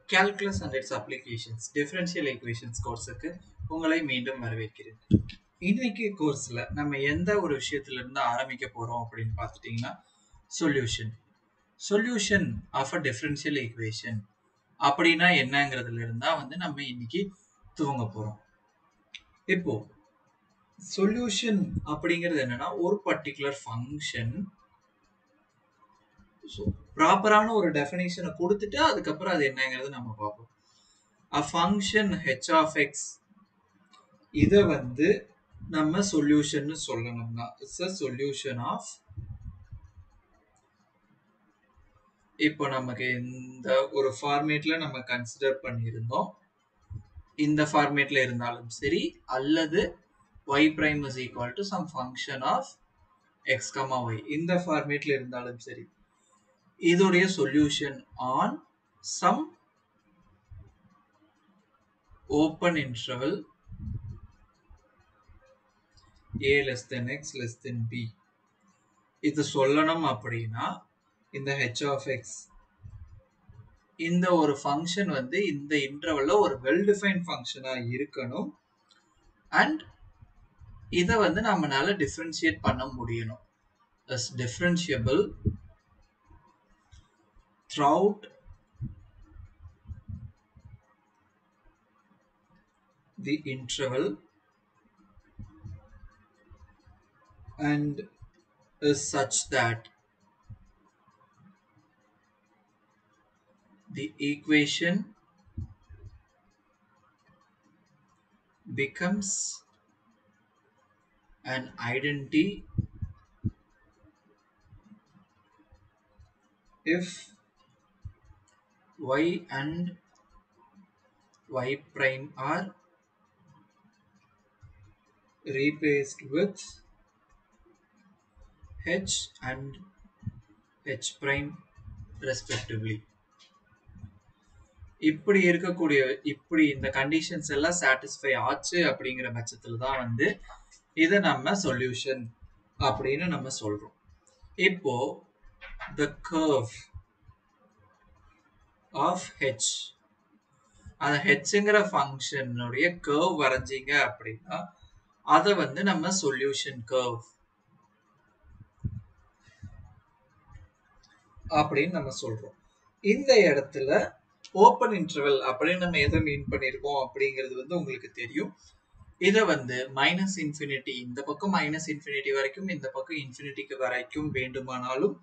Calculus and its applications differential equations கோர்ஸுக்கு உங்களை மீண்டும் வரவேற்கிறேன். இன்னைக்கு கோர்ஸ்ல நம்ம எந்த ஒரு விஷயத்துல இருந்து ஆரம்பிக்க போறோம் அப்படின்னு பார்த்துட்டீங்கன்னா solution of a differential equation அப்படின்னா என்னங்கிறதுல இருந்தா நம்ம இன்னைக்கு துவங்க போறோம். இப்போ சொல்யூஷன் அப்படிங்கிறது என்னன்னா ஒரு பர்டிகுலர் ஃபங்க்ஷன் ப்ராப்பரான ஒரு டெஃபினேஷனை கொடுத்துட்டு அதுக்கப்புறம் அது என்னங்கிறது நம்ம பார்ப்போம். a function h of x இத நம்ம சொல்யூஷன் சொல்லணும்னா it's a solution of இப்போ நமக்கு இந்த ஒரு ஃபார்மேட்ல நம்ம கன்சிடர் பண்ணியிருந்தோம். இந்த ஃபார்மேட்ல இருந்தாலும் சரி அல்லது y prime is equal to some function of x comma y இந்த ஃபார்மேட்ல இருந்தாலும் சரி இதோடைய solution on some open interval a less than x less than b இது சொல்லணும் அப்படின்னா இந்த h of x இந்த ஒரு ஃபங்க்ஷன் இந்த இன்டர்வல்ல ஒரு வெல் டிஃபைன்ட் ஃபங்க்ஷனா இருக்கணும் அண்ட் இத நம்மனால டிஃபரன்ஷியேட் பண்ண முடியணும். as differentiable throughout the interval and is such that the equation becomes an identity if y and y prime are replaced with h and h prime respectively. இப்படி இருக்கக்கூடிய இப்படி இந்த conditions எல்லாம் சாட்டிஸ்ஃபை ஆச்சு அப்படிங்கிற பட்சத்துல தான் இதை நம்ம சொல்யூஷன் அப்படின்னு நம்ம சொல்றோம். இப்போ the curve of h அந்த hங்கிற ஃபங்க்ஷனுடைய கர்வ் வரைஞ்சீங்க அப்படின்னா அதை நம்ம சொல்யூஷன் கர்வ் அப்படின்னு நம்ம சொல்றோம். இந்த இடத்துல ஓப்பன் இன்டர்வல் அப்படின்னு நம்ம எதை மீன் பண்ணிருக்கோம் அப்படிங்கிறது உங்களுக்கு தெரியும். இதை மைனஸ் இன்ஃபினிட்டி இந்த பக்கம் மைனஸ் இன்ஃபினிட்டி வரைக்கும் இந்த பக்கம் இன்ஃபினிட்டிக்கு வரைக்கும் வேண்டுமானாலும்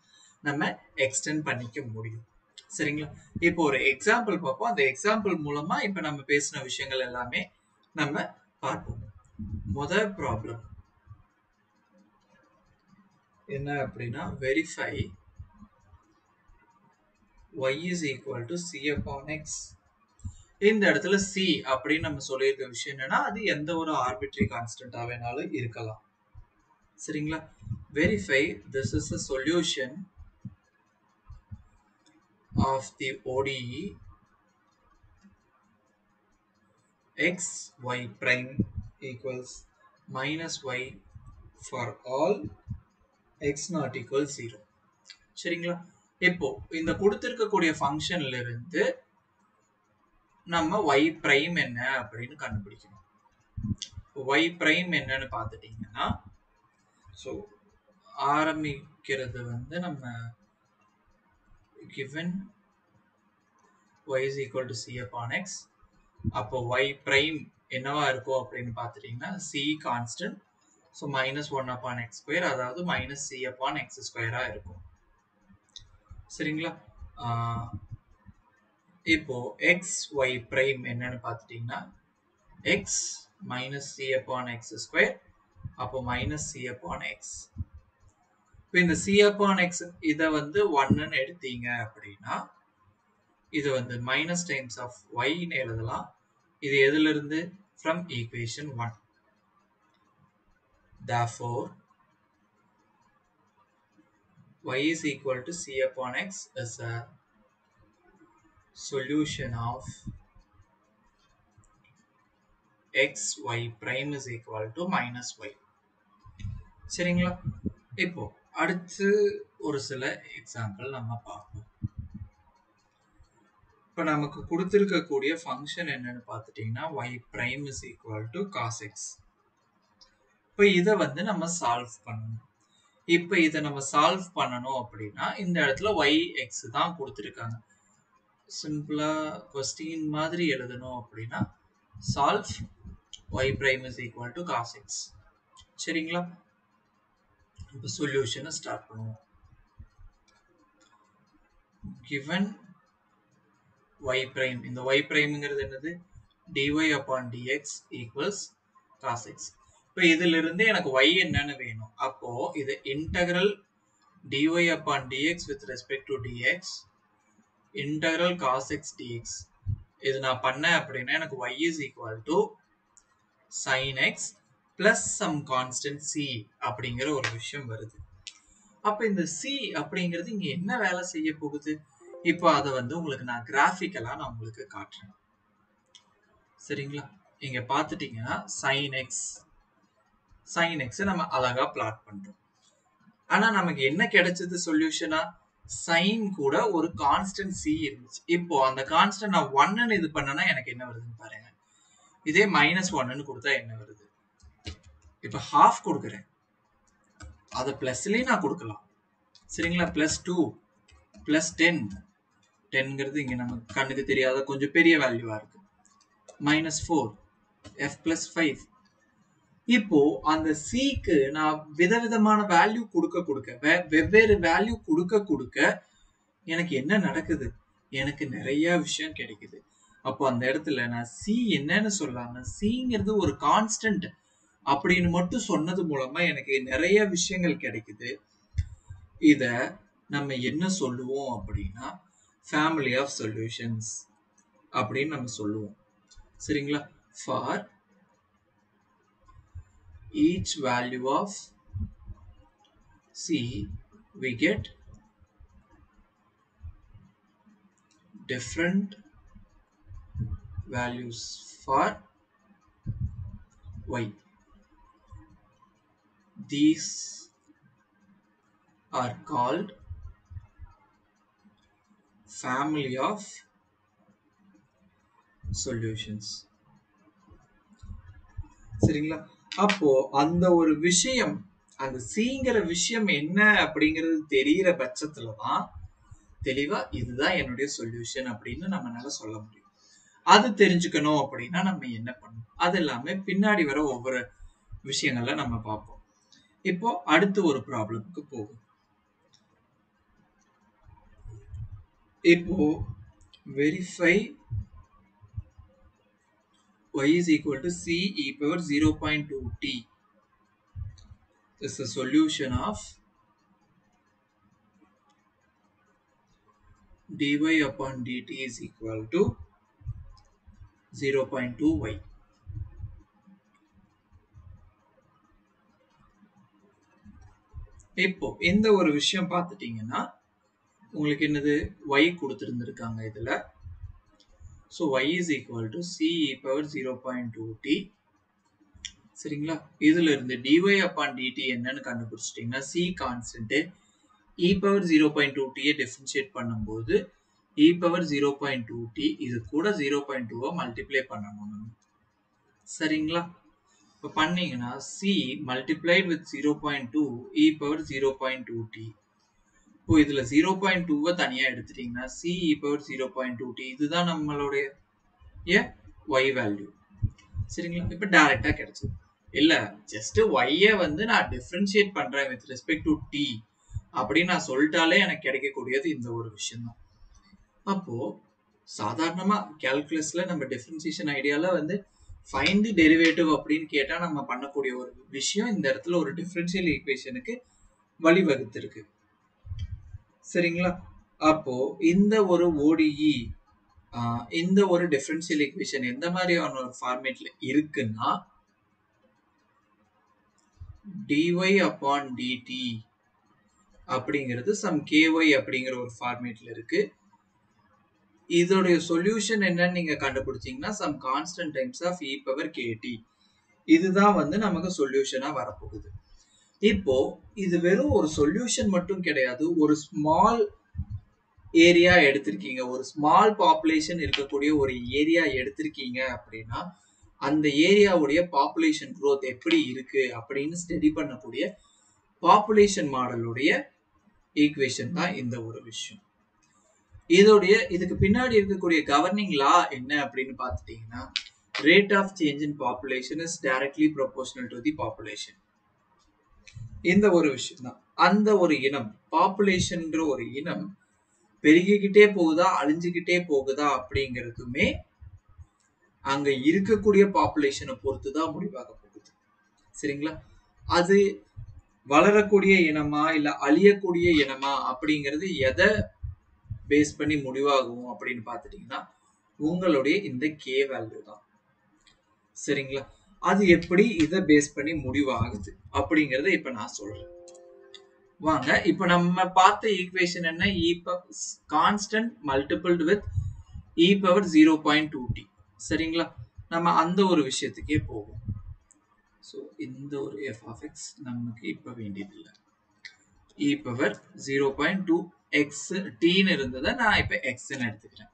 நம்ம எக்ஸ்டெண்ட் பண்ணிக்க முடியும். சரிங்களா? இப்போ ஒரு எக்ஸாம்பிள் பார்ப்போம். அந்த எக்ஸாம்பிள் மூலமா இப்ப நம்ம பேசின விஷயங்கள் எல்லாமே நம்ம பார்ப்போம். முதல் ப்ராப்ளம் என்ன அப்படின்னா verify y is equal to c upon x. இந்த இடத்துல c அப்படின்னு நம்ம சொல்லியிருக்க விஷயம் என்னன்னா அது எந்த ஒரு ஆர்பிட்ரரி கான்ஸ்டன்டா வேணாலும் இருக்கலாம். சரிங்களா? Verify this is a solution of the ODE x y prime equals minus y for all x not equal 0. சரிங்களா? இப்போ இந்த கொடுத்திருக்கக்கூடிய ஃபங்க்ஷன்ல இருந்து நம்ம y prime என்ன அப்படின்னு கண்டுபிடிக்கணும். y prime என்னன்னு பார்த்துட்டீங்கன்னா ஸோ ஆரம்பிக்கிறது நம்ம given y is equal to c upon x அப்போ y prime என்னவா இருக்கும் அப்படின்னு பார்த்துட்டீங்கன்னா c constant so minus 1 upon x square அதாவது minus c upon x square இருக்கும். சரிங்களா? இப்போ x y prime என்னன்னு பார்த்துட்டீங்கன்னா x minus c upon x square அப்போ minus c upon x. இப்போ இந்த c upon x இதை 1ன்னு எடுத்தீங்க அப்படின்னா இது minus times of y ன்னு எழுதலாம். இது எதுல இருந்து from equation 1. Therefore y is equal to c upon x is a solution of x y prime is equal to minus y. சரிங்களா? இப்போ அடுத்து ஒரு சில எக்ஸாம்பிள் நம்ம பார்ப்போம். இப்போ நமக்கு கொடுத்திருக்கக்கூடிய ஃபங்க்ஷன் என்னன்னு பார்த்துட்டீங்கன்னா y prime is equal to cos x. இப்போ இதை வந்து நம்ம சால்வ் பண்ணணும். இப்போ இதை நம்ம சால்வ் பண்ணணும் அப்படின்னா இந்த இடத்துல yx தான் கொடுத்துருக்காங்க. சிம்பிளா கொஸ்டின் மாதிரி எழுதணும் அப்படின்னா solve y prime is equal to cos x. சரிங்களா? இப்போ சொல்யூஷனை ஸ்டார்ட் பண்ணுவோம். given y prime, இந்த y primeங்கிறது என்னது? dy upon dx equals cos x. இப்போ இதிலிருந்து எனக்கு y என்னன்னு வேணும். அப்போ இது integral dy upon dx with respect to dx integral cos x dx. இது நான் பண்ணேன் அப்படின்னா எனக்கு y is equal to sin x plus some constant c அப்படிங்கிற ஒரு விஷயம் வருது. அப்ப இந்த c அப்படிங்கிறது இங்க என்ன வேலை செய்ய போகுது? இப்போ அதை வந்து உங்களுக்கு நான் கிராஃபிக்கலா நான் உங்களுக்கு காட்டுறேன். சரிங்களா? இங்க பாத்துட்டீங்கன்னா sin x நம்ம அழகா பிளாட் பண்றோம். ஆனா நமக்கு என்ன கிடைச்சது சொல்யூஷனா? sin கூட ஒரு கான்ஸ்டன்ட் c இருந்துச்சு. இப்போ அந்த கான்ஸ்டன்ட் நான் 1ன்னு இது பண்ணனா எனக்கு என்ன வருதுன்னு பாருங்க. இதே -1ன்னு கொடுத்தா என்ன வருது? இப்போ half கொடுக்குறேன். அதை பிளஸ்லயும் நான் கொடுக்கலாம். சரிங்களா? +2 +10 10ங்கிறது இங்க நமக்கு கண்ணுக்கு தெரியாத கொஞ்சம் பெரிய வேல்யூவா இருக்கு. -4 f +5. இப்போ அந்த cக்கு நான் விதவிதமான வேல்யூ கொடுக்க வெவ்வேறு வேல்யூ கொடுக்க எனக்கு என்ன நடக்குது? எனக்கு நிறைய விஷயம் கிடைக்குது. அப்போ அந்த இடத்துல நான் c என்னன்னு சொல்லாம cங்கிறது ஒரு கான்ஸ்டன்ட் அப்படின்னு மட்டும் சொன்னது மூலமா எனக்கு நிறைய விஷயங்கள் கிடைக்குது. இத நம்ம என்ன சொல்லுவோம் அப்படின்னா family of solutions அப்படின்னு நம்ம சொல்லுவோம். சரிங்களா? for each value of c we get different values for y. These are called family of solutions. சரிங்களா? அப்போ அந்த ஒரு விஷயம், அந்த cங்கிற விஷயம் என்ன அப்படிங்கிறது தெரியற பட்சத்துல தான் தெளிவா இதுதான் என்னுடைய சொல்யூஷன் அப்படின்னு நம்மளால சொல்ல முடியும். அது தெரிஞ்சுக்கணும் அப்படின்னா நம்ம என்ன பண்ணணும்? அது எல்லாமே பின்னாடி வர ஒவ்வொரு விஷயங்கள்ல நம்ம பார்ப்போம். இப்போ அடுத்து ஒரு ப்ராப்ளம்க்கு போகும். இப்போ verify y is equal to c e power 0.2t is the solution of dy upon dt is equal to 0.2y. இப்போ இந்த ஒரு விஷயம் பார்த்துட்டீங்கன்னா உங்களுக்கு என்னது y கொடுத்திருந்திருக்காங்க இதுல. So y is equal to c e power 0.2t. சரிங்களா? இதுல இருந்து dy upon dt என்னன்னு கண்டுபிடிச்சிட்டீங்கன்னா c constant e power 0.2t differentiate பண்ணும்போது e power 0.2t இது கூட 0.2 மல்டிப்ளை பண்ணணும். சரிங்களா? இப்போ பண்ணீங்கன்னா c multiplied with 0.2 e power 0.2t. இப்போ இதுல 0.2 தனியா எடுத்துட்டீங்கன்னா c e power 0.2t இதுதான் நம்மளுடைய y வேல்யூ. சரிங்களா? இப்போ டைரக்டா கிடைச்சது. இல்ல ஜஸ்ட் y வந்து நான் டிஃபரன்ஷியேட் பண்றேன் with respect to t அப்படின்னு நான் சொல்லிட்டாலே எனக்கு கிடைக்கக்கூடியது இந்த ஒரு விஷயம் தான். அப்போ சாதாரணமா கால்குலஸ்ல நம்ம டிஃபரன்சியேஷன் ஐடியால வந்து ஃபைண்ட் தி டெரிவேட்டிவ் அப்படின்னு கேட்டா நம்ம பண்ணக்கூடிய ஒரு விஷயம் இந்த இடத்துல ஒரு டிஃபரன்ஷியல் ஈக்குவேஷனுக்கு வழிவகுத்திருக்கு. சரிங்களா? அப்போ இந்த ஒரு ODE இந்த ஒரு டிஃபரன்ஷியல் ஈக்குவேஷன் எந்த மாதிரியான ஒரு ஃபார்மேட்ல இருக்குன்னா dy upon dt அப்படிங்கிறது some ky அப்படிங்கிற ஒரு ஃபார்மேட்ல இருக்கு. இதோடைய சொல்யூஷன் என்னன்னு நீங்க கண்டுபிடிச்சீங்கன்னா some constant times of e power kt. இதுதான் வந்து நமக்கு சொல்யூஷனா வரப்போகுது. இப்போ இது வெறும் ஒரு சொல்யூஷன் மட்டும் கிடையாது, ஒரு ஸ்மால் ஏரியா எடுத்திருக்கீங்க, ஒரு ஸ்மால் பாப்புலேஷன் இருக்கக்கூடிய ஒரு ஏரியா எடுத்திருக்கீங்க அப்படின்னா அந்த ஏரியாவுடைய பாப்புலேஷன் growth எப்படி இருக்கு அப்படின்னு ஸ்டடி பண்ணக்கூடிய பாப்புலேஷன் மாடலுடைய ஈக்குவேஷன் தான் இந்த ஒரு விஷயம். இதுக்கு பின்னாடி இருக்கக்கூடிய கவர்னிங் லா என்ன அப்படின்னு பார்த்துட்டீங்கன்னா, rate of change in population is directly proportional to the population. இந்த ஒரு விஷயம் தான். அந்த ஒரு இனம், பாப்புலேஷன்ங்கிற ஒரு இனம் பெருகிக்கிட்டே போகுதா அழிஞ்சுக்கிட்டே போகுதா அப்படிங்கிறதுமே அங்க இருக்கக்கூடிய பாப்புலேஷனை பொறுத்து தான் முடிவாக போகுது. சரிங்களா? அது வளரக்கூடிய இனமா இல்ல அழியக்கூடிய இனமா அப்படிங்கிறது எதை பேஸ் பண்ணி முடிவாகும் அப்படின்னு பார்த்துட்டீங்கன்னா உங்களுடைய இந்த கே வேல்யூ தான். சரிங்களா? அது எப்படி இதை பேஸ் பண்ணி முடிவாகுது அப்படிங்கறத இப்ப நான் சொல்றேன். வாங்க, இப்ப நம்ம பார்த்த ஈக்குவேஷன் என்ன? e constant multiplied with e power 0.2t. சரிங்களா? நம்ம அந்த ஒரு விஷயத்துக்கே போவோம். ஸோ இந்த ஒரு f of x நமக்கு இப்ப வேண்டியதில்லை. e பவர் 0.2x tன்னு இருந்ததை நான் இப்ப xன்னு எடுத்துக்கிறேன்.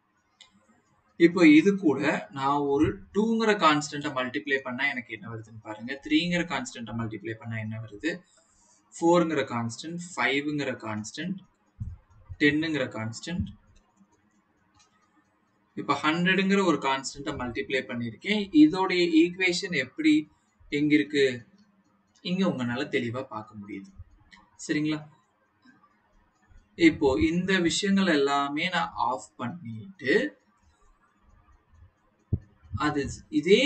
இப்போ இது கூட நான் ஒரு 2ங்கிற கான்ஸ்டன்ட்டை மல்டிப்ளை பண்ணா எனக்கு என்ன வருதுன்னு பாருங்க. 3ங்கிற கான்ஸ்டன்ட்டை மல்டிப்ளை பண்ணா என்ன வருது? 4ங்கிற கான்ஸ்டன்ட், 5ங்கிற கான்ஸ்டன்ட், 10ங்கிற கான்ஸ்டன்ட். இப்போ 100ங்கிற ஒரு கான்ஸ்டன்ட்டை மல்டிப்ளை பண்ணியிருக்கேன். இதோடைய ஈக்குவேஷன் எப்படி எங்க இருக்கு? இங்க உங்களால தெளிவா பார்க்க முடியுது. சரிங்களா? இப்போ இந்த விஷயங்கள் எல்லாமே நான் ஆஃப் பண்ணிட்டு அது இதே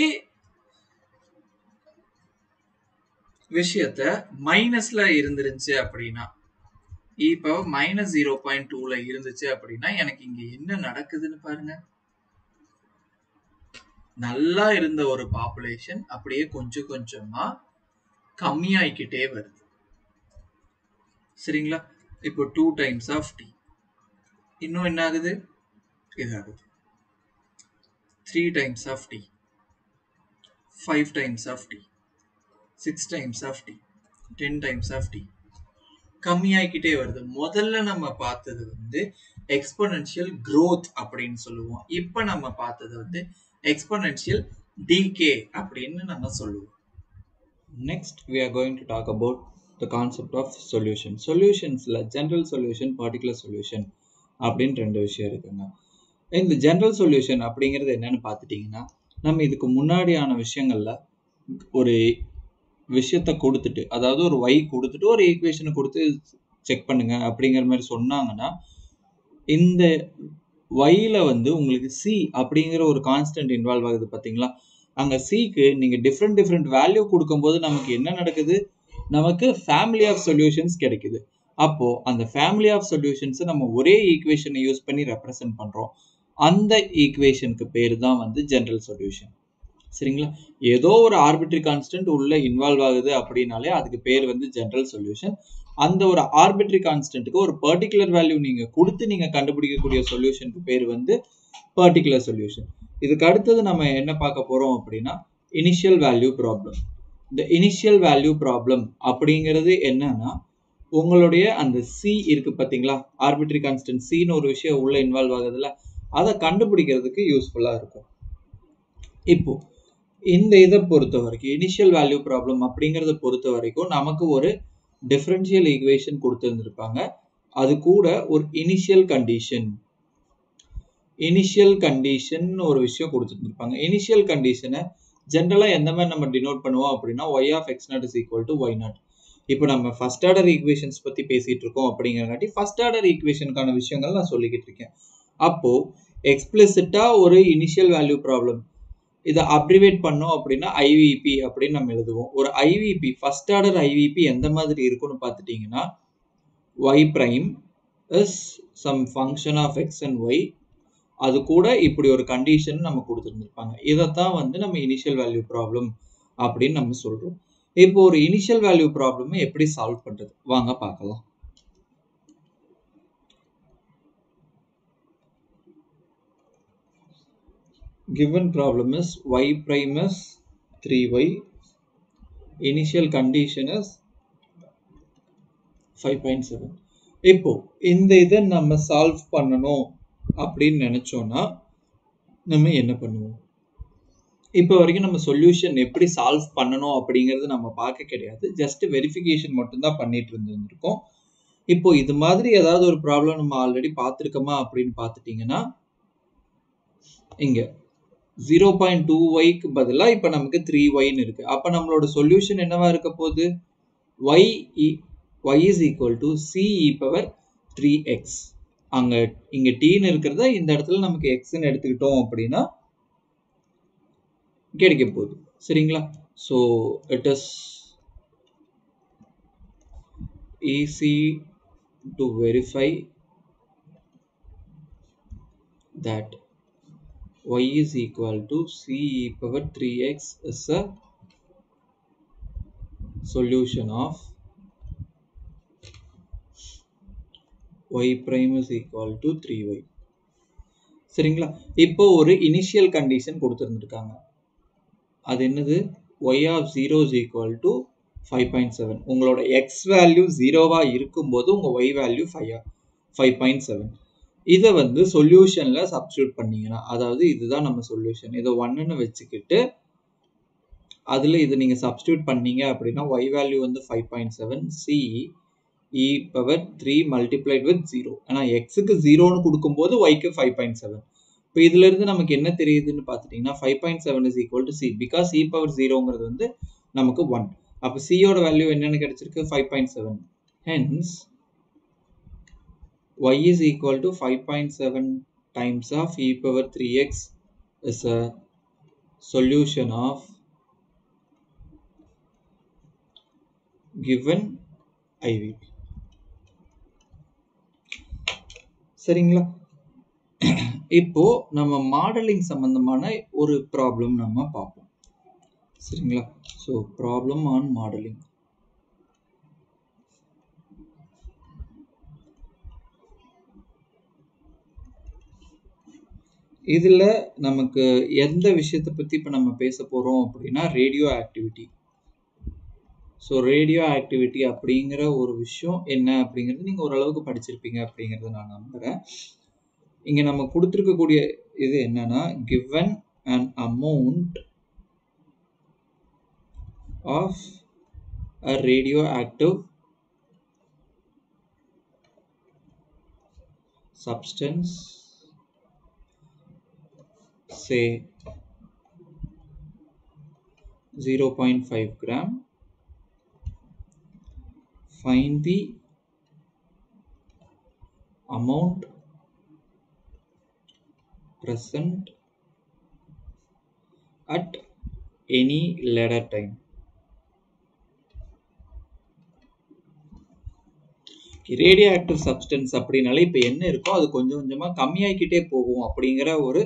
விஷயத்த மைனஸ்ல இருந்துருச்சு அப்படின்னா, இப்போ மைனஸ் 0.2ல இருந்துச்சு அப்படின்னா எனக்கு இங்க என்ன நடக்குதுன்னு பாருங்க. நல்லா இருந்த ஒரு பாப்புலேஷன் அப்படியே கொஞ்சம் கொஞ்சமா கம்மியாயிக்கிட்டே வருது. சரிங்களா? இப்போ 2 டைம்ஸ் ஆஃப் டி. இன்னும் என்ன ஆகுது? இதாகுது. 3 times of t, 5 times of t, 6 times of t, 10 times of t. கம்மியாகிக்கிட்டே வருது. முதல்ல நம்ம பார்த்தது வந்து எக்ஸ்போனென்ஷியல் growth அப்படின்னு சொல்லுவோம். இப்போ நம்ம பார்த்தது வந்து எக்ஸ்போனென்ஷியல் decay அப்படின்னு நம்ம சொல்லுவோம். Next we are going to talk about the concept of solution. Solutionsல general solution, particular solution அப்படின்னு ரெண்டு விஷயம் இருக்குங்க. இந்த ஜெனரல் சொல்யூஷன் அப்படிங்கிறது என்னன்னு பார்த்துட்டீங்கன்னா, நம்ம இதுக்கு முன்னாடியான விஷயங்கள்ல ஒரு விஷயத்த கொடுத்துட்டு, அதாவது ஒரு y கொடுத்துட்டு ஒரு ஈக்குவேஷனை கொடுத்து செக் பண்ணுங்க அப்படிங்கிற மாதிரி சொன்னாங்கன்னா, இந்த yல வந்து உங்களுக்கு c அப்படிங்கிற ஒரு கான்ஸ்டன்ட் இன்வால்வ் ஆகுது பார்த்தீங்களா? அங்க cக்கு நீங்க டிஃப்ரெண்ட் வேல்யூ கொடுக்கும்போது நமக்கு என்ன நடக்குது? நமக்கு ஃபேமிலி ஆஃப் சொல்யூஷன்ஸ் கிடைக்குது. அப்போ அந்த ஃபேமிலி ஆஃப் சொல்யூஷன்ஸை நம்ம ஒரே ஈக்குவேஷனை யூஸ் பண்ணி ரெப்ரசென்ட் பண்றோம். அந்த ஈக்குவேஷனுக்கு பேர் தான் வந்து ஜெனரல் சொல்யூஷன். சரிங்களா? ஏதோ ஒரு ஆர்பிட்ரரி கான்ஸ்டன்ட் உள்ள இன்வால்வ் ஆகுது அப்படின்னாலே அதுக்கு பேர் வந்து ஜெனரல் சொல்யூஷன். அந்த ஒரு ஆர்பிட்ரரி கான்ஸ்டன்ட்டுக்கு ஒரு பர்டிகுலர் வேல்யூ நீங்க கொடுத்து நீங்க கண்டுபிடிக்கக்கூடிய சொல்யூஷனுக்கு பேர் வந்து பர்டிகுலர் சொல்யூஷன். இதுக்கு அடுத்தது நம்ம என்ன பார்க்க போறோம் அப்படின்னா இனிஷியல் வேல்யூ ப்ராப்ளம். இந்த இனிஷியல் வேல்யூ ப்ராப்ளம் அப்படிங்கிறது என்னன்னா, உங்களுடைய அந்த சி இருக்கு பார்த்தீங்களா, ஆர்பிட்ரரி கான்ஸ்டன்ட் சின்னு ஒரு விஷயம் உள்ள இன்வால்வ் ஆகுதுல்ல, அதை கண்டுபிடிக்கிறதுக்கு யூஸ்ஃபுல்லா இருக்கும். இப்போ இந்த இதை பொறுத்த வரைக்கும் இனிஷியல் வேல்யூ ப்ராப்ளம் அப்படிங்கிறத பொறுத்த வரைக்கும் நமக்கு ஒரு டிஃபரன்ஷியல் ஈக்குவேஷன் கொடுத்துருந்துருப்பாங்க. அது கூட ஒரு இனிஷியல் கண்டிஷன் ஒரு விஷயம் கொடுத்துருந்துருப்பாங்க. இனிஷியல் கண்டிஷனை ஜென்ரலா எந்த மாதிரி நம்ம டினோட் பண்ணுவோம் அப்படின்னா y of x naught is equal to y naught. இப்போ நம்ம ஃபர்ஸ்ட் ஆர்டர் ஈக்குவேஷன்ஸ் பத்தி பேசிட்டு இருக்கோம் அப்படிங்கிறங்காட்டி ஃபர்ஸ்ட் ஆர்டர் ஈக்குவேஷனுக்கான விஷயங்கள் நான் சொல்லிக்கிட்டு இருக்கேன். அப்போ எக்ஸ்பிளிசிட்டா ஒரு இனிஷியல் வேல்யூ ப்ராப்ளம் இதை அப்ரிவேட் பண்ணோம் அப்படின்னா ஐவிபி அப்படின்னு நம்ம எழுதுவோம். ஒரு ஐவிபி ஃபர்ஸ்ட் ஆர்டர் ஐவிபி எந்த மாதிரி இருக்கும்னு பார்த்துட்டீங்கன்னா, y prime is some function of x and y, அது கூட இப்படி ஒரு கண்டிஷன் நம்ம கொடுத்துருந்துருப்பாங்க. இதைத்தான் வந்து நம்ம இனிஷியல் வேல்யூ ப்ராப்ளம் அப்படின்னு நம்ம சொல்றோம். இப்போ ஒரு இனிஷியல் வேல்யூ ப்ராப்ளம் எப்படி சால்வ் பண்றது வாங்க பார்க்கலாம். Given problem is y prime is 3y, initial condition is 5.7. இப்போ இந்த இதை நம்ம சால்வ் பண்ணணும் அப்படின்னு நினைச்சோம்னா நம்ம என்ன பண்ணுவோம்? இப்போ வரைக்கும் நம்ம சொல்யூஷன் எப்படி சால்வ் பண்ணணும் அப்படிங்கிறது நம்ம பார்க்க கிடையாது. ஜஸ்ட் வெரிஃபிகேஷன் மட்டும்தான் பண்ணிட்டு இருந்திருக்கோம். இப்போ இது மாதிரி ஏதாவது ஒரு ப்ராப்ளம் நம்ம ஆல்ரெடி பார்த்துருக்கோமா அப்படின்னு பார்த்துட்டீங்கன்னா இங்க 0.2yக்கு பதிலா இப்ப நமக்கு 3yன்னு இருக்கு. அப்ப நம்மளோட சொல்யூஷன் என்னவா இருக்க போகுது? y is equal to c e power 3x. இங்க tன்னு இருக்கிறத இந்த இடத்துல நமக்கு xன்னு எடுத்துக்கிட்டோம் அப்படின்னா கிடைக்க போகுது. சரிங்களா? So it is easy to verify that y is equal to c e power 3x is a solution of y prime is equal to 3y. சரிங்களா? இப்போ ஒரு இனிஷியல் கண்டிஷன் கொடுத்திருந்திருக்காங்க. அது என்னது? y of 0 is equal to 5.7. உங்களோட x value 0வா இருக்கும்போது உங்க y value 5.7. இதை வந்து சொல்யூஷன்ல சப்ஸ்டிட்யூட் பண்ணீங்கன்னா, அதாவது இதுதான் நம்ம சொல்யூஷன். இதை 1ன்னு வச்சுக்கிட்டு அதுல இது நீங்க சப்ஸ்டிட்யூட் பண்ணீங்க அப்படின்னா y வேல்யூ வந்து 5.7 c e power 3 multiplied with 0. ஆனா xக்கு 0ன்னு கொடுக்கும்போது yக்கு 5.7. இப்போ இதுல இருந்து நமக்கு என்ன தெரியுதுன்னு பார்த்துட்டீங்கன்னா 5.7 is equal to c because e power 0ங்கிறது வந்து நமக்கு 1. அப்ப c யோட வேல்யூ என்னன்னு கிடைச்சிருக்கு? 5.7. Hence y is equal to 5.7 times of e power 3x is a solution of given IVP. சரிங்களா? இப்போ நம்ம மாடலிங் சம்பந்தமான ஒரு ப்ராப்ளம் நம்ம பார்ப்போம். சரிங்களா? So problem on modelling. இதுல நமக்கு எந்த விஷயத்தை பத்தி இப்ப நம்ம பேச போறோம் அப்படின்னா radio activity. So radio activity அப்படிங்கிற ஒரு விஷயம் என்ன அப்படிங்கிறது நீங்க ஓரளவுக்கு படிச்சிருப்பீங்க அப்படிங்கறத நான் நம்புறேன். இங்க நம்ம கொடுத்திருக்கக்கூடிய இது என்னன்னா given an amount of a radioactive substance, say 0.5 gram, find the amount present at any later time. Radio active substance அப்படின்னாலே இப்போ என்ன இருக்கோ அது கொஞ்சம் கொஞ்சமா கம்மியாகிக்கிட்டே போகும் அப்படிங்கிற ஒரு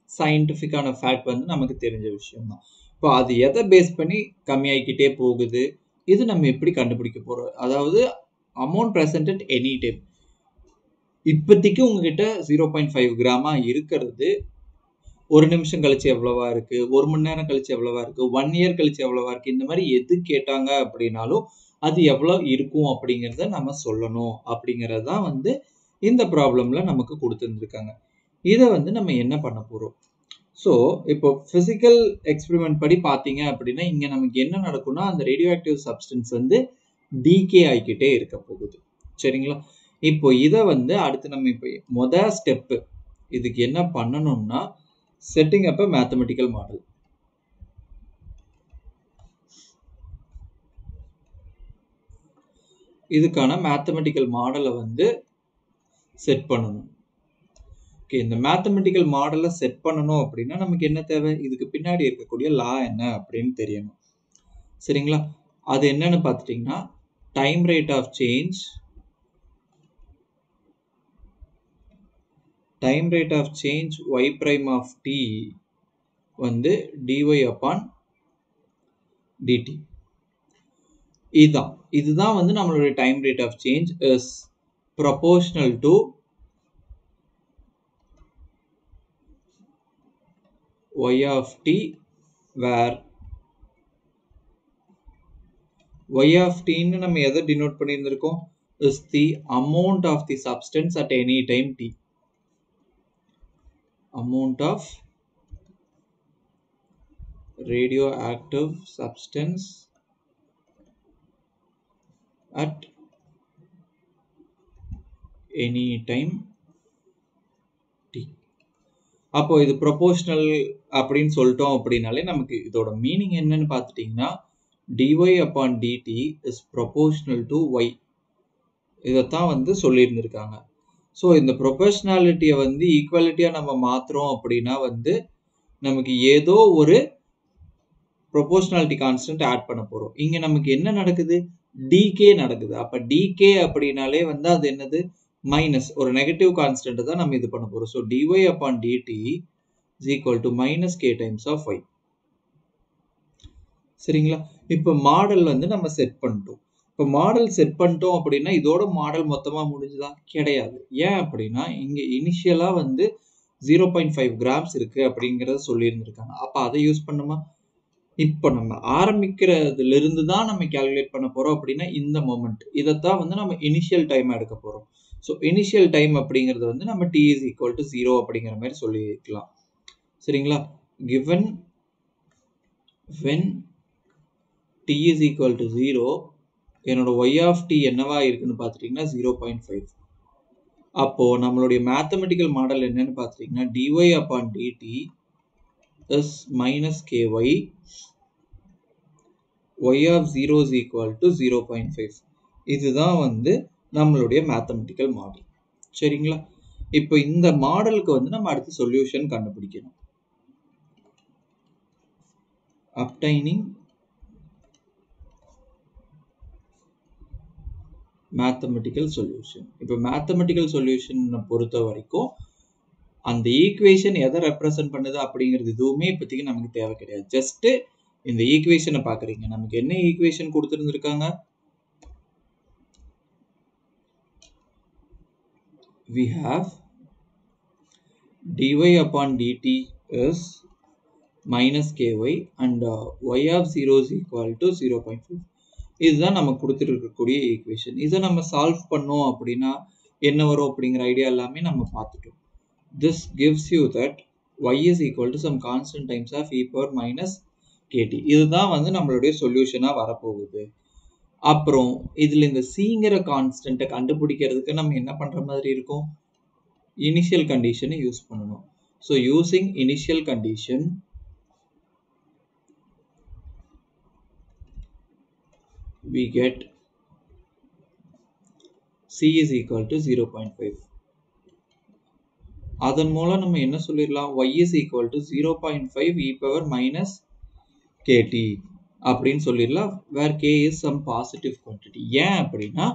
சயின்டிஃபிக்கான ஃபேக்ட் வந்து நமக்கு தெரிஞ்ச விஷயம் தான். இப்போ அது எதை பேஸ் பண்ணி கம்மியாகிக்கிட்டே போகுது, இது நம்ம எப்படி கண்டுபிடிக்க போறோம்? அதாவது amount present at any time. இப்போதைக்கு உங்ககிட்ட 0.5 கிராமா இருக்கிறது 1 நிமிஷம் கழிச்சு எவ்வளவா இருக்கு, 1 மணி நேரம் கழிச்சு எவ்வளவா இருக்கு, 1 இயர் கழிச்சு எவ்வளவா இருக்கு, இந்த மாதிரி எது கேட்டாங்க அப்படின்னாலும் அது எவ்வளவு இருக்கும் அப்படிங்கிறத நம்ம சொல்லணும் அப்படிங்கிறது தான் வந்து இந்த ப்ராப்ளம்ல நமக்கு கொடுத்துருந்துருக்காங்க. இதை வந்து நம்ம என்ன பண்ண போறோம்? ஸோ இப்போ பிசிக்கல் எக்ஸ்பெரிமெண்ட் படி பார்த்தீங்க அப்படின்னா இங்க நமக்கு என்ன நடக்கும்னா அந்த ரேடியோ ஆக்டிவ் சப்ஸ்டன்ஸ் வந்து டீகே ஆகிக்கிட்டே இருக்க போகுது. சரிங்களா? இப்போ இதை வந்து அடுத்து நம்ம இப்போ முதல் ஸ்டெப் இதுக்கு என்ன பண்ணணும்னா setting up a mathematical model. இதுக்கான மேத்தமெட்டிக்கல் மாடலை வந்து செட் பண்ணணும். ஓகே, இந்த மேத்தமெட்டிக்கல் மாடலை செட் பண்ணணும் அப்படின்னா நமக்கு என்ன தேவை? இதுக்கு பின்னாடி இருக்கக்கூடிய லா என்ன அப்படின்னு தெரியணும். சரிங்களா? அது என்னன்னு பார்த்துட்டீங்கன்னா time rate of change y prime of t வந்து dy upon dt. இதுதான் வந்து நம்மளுடைய time rate of change is proportional to y of t where y of t ன்னு நம்ம எதை denote பண்ணியிருந்திருக்கோம்? is the amount of the substance at any time t. Amount of radioactive substance at any time t. அப்போ இது proportional அப்படின்னு சொல்லிட்டோம் அப்படின்னாலே நமக்கு இதோட மீனிங் என்னன்னு பார்த்துட்டீங்கன்னா dy upon dt is proportional to y. இதைத்தான் வந்து சொல்லியிருந்திருக்காங்க. ஸோ இந்த ப்ரொபோஷனாலிட்டியை வந்து ஈக்குவாலிட்டியா நம்ம மாத்துறோம் அப்படின்னா வந்து நமக்கு ஏதோ ஒரு ப்ரொபோஷனாலிட்டி கான்ஸ்டன்ட் ஆட் பண்ண போறோம். இங்க நமக்கு என்ன நடக்குது? டிகே நடக்குது. அப்ப டிகே அப்படின்னாலே வந்து அது என்னது? மைனஸ் ஒரு நெகட்டிவ் கான்ஸ்டன்ட் தான் நம்ம இது பண்ண போறோம். So dy upon dt is equal to minus k times of y. சரிங்களா? இப்போ மாடல் வந்து நம்ம செட் பண்ணிட்டோம். இப்போ மாடல் செட் பண்ணிட்டோம் அப்படின்னா இதோட மாடல் மொத்தமா முடிஞ்சுதா? கிடையாது. ஏன் அப்படின்னா இங்க இனிஷியலா வந்து 0.5 கிராம்ஸ் இருக்கு அப்படிங்கறத சொல்லியிருந்திருக்காங்க. அப்ப அதை யூஸ் பண்ணுமா? இப்போ நம்ம ஆரம்பிக்கிறதுல இருந்து தான் நம்ம கால்குலேட் பண்ண போறோம் அப்படின்னா இந்த மொமெண்ட் இதைத்தான் வந்து நம்ம இனிஷியல் டைம் எடுக்க போறோம். ஸோ இனிஷியல் டைம் அப்படிங்கிறது வந்து நம்ம t is equal to 0 அப்படிங்கிற மாதிரி சொல்லிக்கலாம். சரிங்களா? given when t is equal to 0 என்னோட y of t என்னவா இருக்குன்னு பார்த்துட்டீங்கன்னா 0.5. அப்போ நம்மளுடைய மேத்தமெட்டிக்கல் மாடல் என்னன்னு பார்த்துட்டீங்கன்னா dy upon dt is minus ky, y of 0 is equal to 0.5. இதுதான் வந்து நம்மளுடைய மேத்தமெட்டிக்கல் மாடல். சரிங்களா? இப்போ இந்த மாடலுக்கு வந்து நம்ம அடுத்த சொல்யூஷன் கண்டுபிடிக்கணும். obtaining mathematical solution. இப்போ மேத்தமெட்டிக்கல் சொல்யூஷன் பொறுத்த வரைக்கும் அந்த ஈக்குவேஷன் எதை ரெப்ரசன்ட் பண்ணுது அப்படிங்கிறது எதுவுமே இப்போதைக்கு நமக்கு தேவை கிடையாது. ஜஸ்ட் இந்த ஈக்குவேஷனை பாக்குறீங்க. நமக்கு என்ன equation கொடுத்திருந்திருக்காங்க? we have dy upon dt is minus ky and y of 0 is equal to 0.5. இதுதான் நமக்கு கொடுத்துருக்கக்கூடிய ஈக்குவேஷன். இதை நம்ம சால்வ் பண்ணோம் அப்படின்னா என்ன வரும் அப்படிங்கிற ஐடியா எல்லாமே நம்ம பார்த்துட்டோம். this gives you that y is equal to some constant times of e power minus kt. இதுதான் வந்து நம்மளுடைய சொல்யூஷனா வரப்போகுது. அப்புறம் இதுல இந்த cங்கிற கான்ஸ்டன்ட்டை கண்டுபிடிக்கிறதுக்கு நம்ம என்ன பண்ற மாதிரி இருக்கும்? இனிஷியல் கண்டிஷனை யூஸ் பண்ணணும். So using initial condition we get c is equal to 0.5. அதன் மூலம் நம்ம என்ன சொல்லிடலாம்? y is equal to 0.5 e power minus kt அப்படின்னு சொல்லிடலாம். where k is some positive quantity. ஏன் அப்படின்னா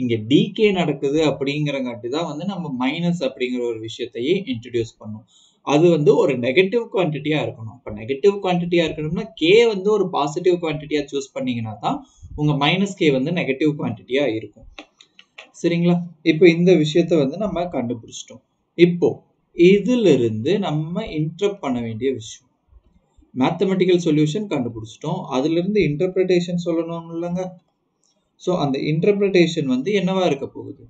இங்க dk நடக்குது அப்படிங்கிறங்காட்டி தான் வந்து நம்ம மைனஸ் அப்படிங்கிற ஒரு விஷயத்தையே இன்ட்ரடியூஸ் பண்ணோம். அது வந்து ஒரு நெகட்டிவ் குவான்டிட்டியா இருக்கணும். அப்ப நெகட்டிவ் குவான்டிட்டியா இருக்கணும்னா k வந்து ஒரு பாசிட்டிவ் குவான்டிட்டியா சூஸ் பண்ணீங்கன்னா தான் உங்க மைனஸ் k வந்து நெகட்டிவ் குவான்டிட்டியா இருக்கும். சரிங்களா? இப்போ இந்த விஷயத்த வந்து நம்ம கண்டுபிடிச்சிட்டோம். இப்போ இதுல இருந்து நம்ம இன்டர்ப்ரெட் பண்ண வேண்டிய விஷயம், மேத்தமெட்டிக்கல் சொல்யூஷன் கண்டுபிடிச்சிட்டோம். அதுல இருந்து இன்டர்பிரேஷன் சொல்லணும் இல்லைங்க? ஸோ அந்த இன்டர்பிரேஷன் வந்து என்னவா இருக்க போகுது?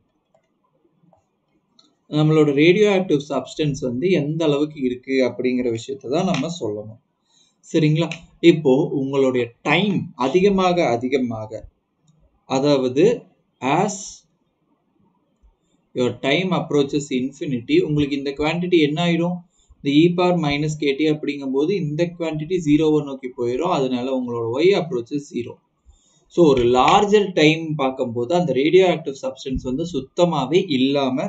நம்மளோட ரேடியோ ஆக்டிவ் சப்ஸ்டன்ஸ் வந்து எந்த அளவுக்கு இருக்கு அப்படிங்கிற விஷயத்த தான் நம்ம சொல்லணும். சரிங்களா? இப்போ உங்களுடைய டைம் அதிகமாக அதிகமாக, அதாவது as your time approaches infinity, உங்களுக்கு இந்த குவான்டிட்டி என்ன ஆயிடும்? இந்த e power minus kt அப்படிங்கும்போது இந்த குவான்டிட்டி 0 நோக்கி போயிடும். அதனால உங்களோட y approaches 0. ஸோ ஒரு லார்ஜர் டைம் பார்க்கும்போது அந்த ரேடியோ ஆக்டிவ் சப்ஸ்டன்ஸ் வந்து சுத்தமாவே இல்லாம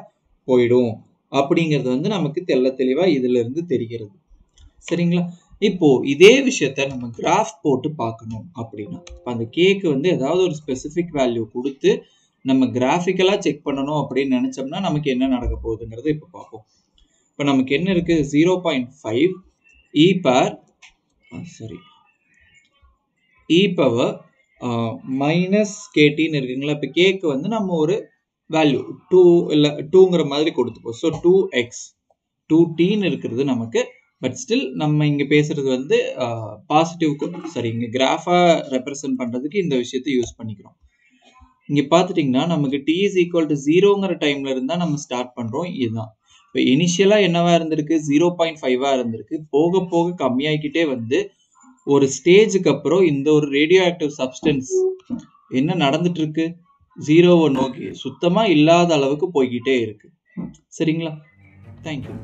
போயிடும் அப்படிங்கிறது வந்து நமக்கு தெளிவா இதுல இருந்து தெரிகிறது. சரிங்களா? இப்போ இதே விஷயத்த நம்ம கிராஃப் போட்டு பார்க்கணும் அப்படின்னா அந்த கேக்கு வந்து ஏதாவது ஒரு ஸ்பெசிபிக் வேல்யூ கொடுத்து நம்ம கிராஃபிக்கலா செக் பண்ணணும் அப்படின்னு நினைச்சோம்னா நமக்கு என்ன நடக்க போகுதுங்கிறத இப்போ பார்ப்போம். இப்போ நமக்கு என்ன இருக்கு? 0.5 e power மைனஸ் கேட்டின்னு இருக்குங்களா? இப்போ கேக்கு வந்து நம்ம ஒரு வேல்யூ 2 இல்லை 2ங்கிற மாதிரி கொடுத்துப்போம். ஸோ 2x 2tன்னு இருக்கிறது நமக்கு. பட் ஸ்டில் நம்ம இங்க பேசுறது வந்து பாசிட்டிவ், இங்க கிராஃபா ரெப்ரசன்ட் பண்றதுக்கு இந்த விஷயத்தை யூஸ் பண்ணிக்கிறோம். இங்க பார்த்துட்டீங்கன்னா நமக்கு t is equal to 0ங்கிற டைம்ல இருந்தா நம்ம ஸ்டார்ட் பண்றோம். இதுதான். இப்போ இனிஷியலா என்னவா இருந்திருக்கு? 0.5 இருந்திருக்கு. போக போக கம்மியாகிக்கிட்டே வந்து ஒரு ஸ்டேஜுக்கு அப்புறம் இந்த ஒரு ரேடியோ ஆக்டிவ் சப்ஸ்டன்ஸ் என்ன நடந்துட்டு இருக்கு? 0வை நோக்கி சுத்தமா இல்லாத அளவுக்கு போய்கிட்டே இருக்கு. சரிங்களா? தேங்க்யூ.